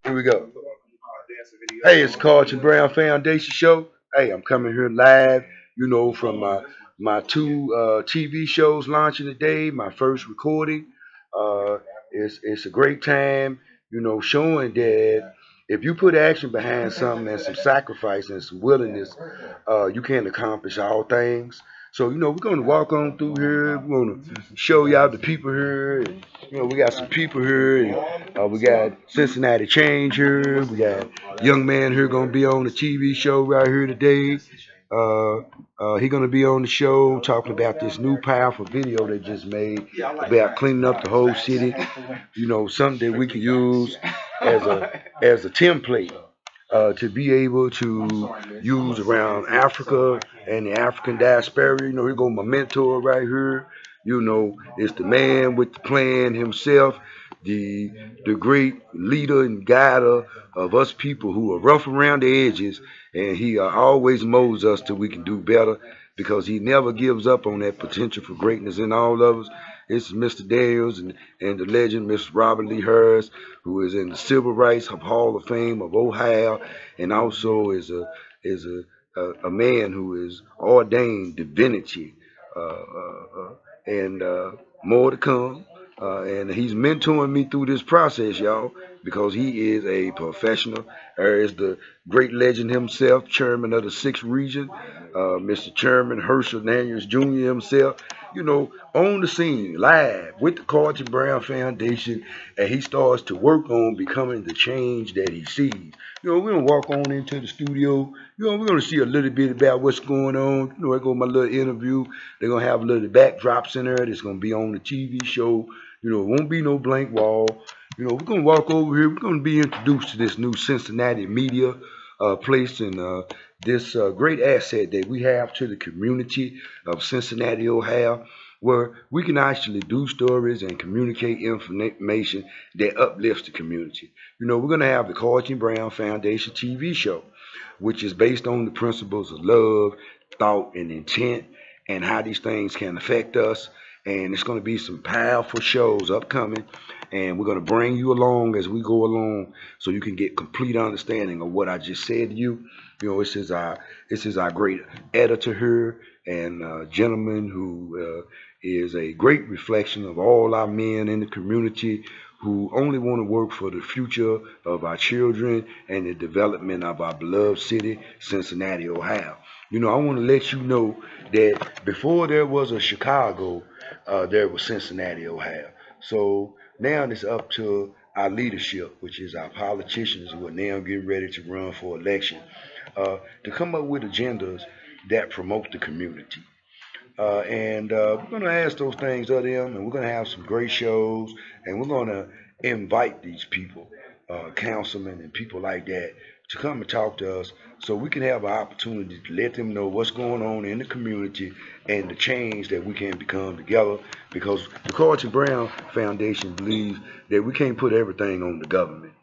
Here we go. Hey, it's Carlton Brown Foundation Show. Hey, I'm coming here live, from my two TV shows launching today. My first recording. It's a great time, showing that if you put action behind something and some sacrifice and some willingness, you can accomplish all things. So, we're going to walk on through here. We're going to show y'all the people here. And, we got some people here. And, we got Cincinnati Change here. We got young man here going to be on the TV show right here today. He going to be on the show talking about this new powerful video they just made about cleaning up the whole city. Something that we can use as a template to be able to use around Africa and the African diaspora. Here go my mentor right here. It's the man with the plan himself, the great leader and guider of us people who are rough around the edges, and he always molds us till we can do better because he never gives up on that potential for greatness in all of us. It's Mr. Daniels and the legend, Mr. Robert Lee Harris, who is in the Civil Rights Hall of Fame of Ohio, and also is a man who is ordained divinity, and more to come. And he's mentoring me through this process, y'all, because he is a professional. There is the great legend himself, chairman of the 6th region, Mr. Chairman Herschel Daniels Jr. himself, on the scene, live with the Carlton Brown Foundation, and he starts to work on becoming the change that he sees. We're going to walk on into the studio. We're going to see a little bit about what's going on. I go my little interview. They're going to have a little backdrops in there that's going to be on the TV show. It won't be no blank wall. We're going to walk over here. We're going to be introduced to this new Cincinnati media place and this great asset that we have to the community of Cincinnati, Ohio, where we can actually do stories and communicate information that uplifts the community. We're going to have the Carlton Brown Foundation TV show, which is based on the principles of love, thought, and intent, and how these things can affect us. And it's going to be some powerful shows upcoming, and we're going to bring you along as we go along so you can get complete understanding of what I just said to you. This is our great editor here and gentleman who is a great reflection of all our men in the community who only want to work for the future of our children and the development of our beloved city, Cincinnati, Ohio. I want to let you know that before there was a Chicago, there was Cincinnati, Ohio. So now it's up to our leadership, which is our politicians who are now getting ready to run for election, to come up with agendas that promote the community. And we're going to ask those things of them, and we're going to have some great shows, and we're going to invite these people, councilmen and people like that, to come and talk to us so we can have an opportunity to let them know what's going on in the community and the change that we can become together, because the Carlton Brown Foundation believes that we can't put everything on the government,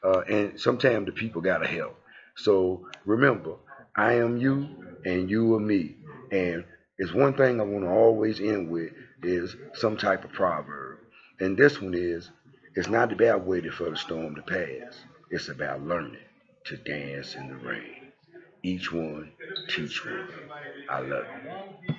and sometimes the people got to help. So remember, I am you and you are me, and it's one thing I want to always end with is some type of proverb. And this one is, it's not about waiting for the storm to pass. It's about learning to dance in the rain. Each one, teach one. I love you.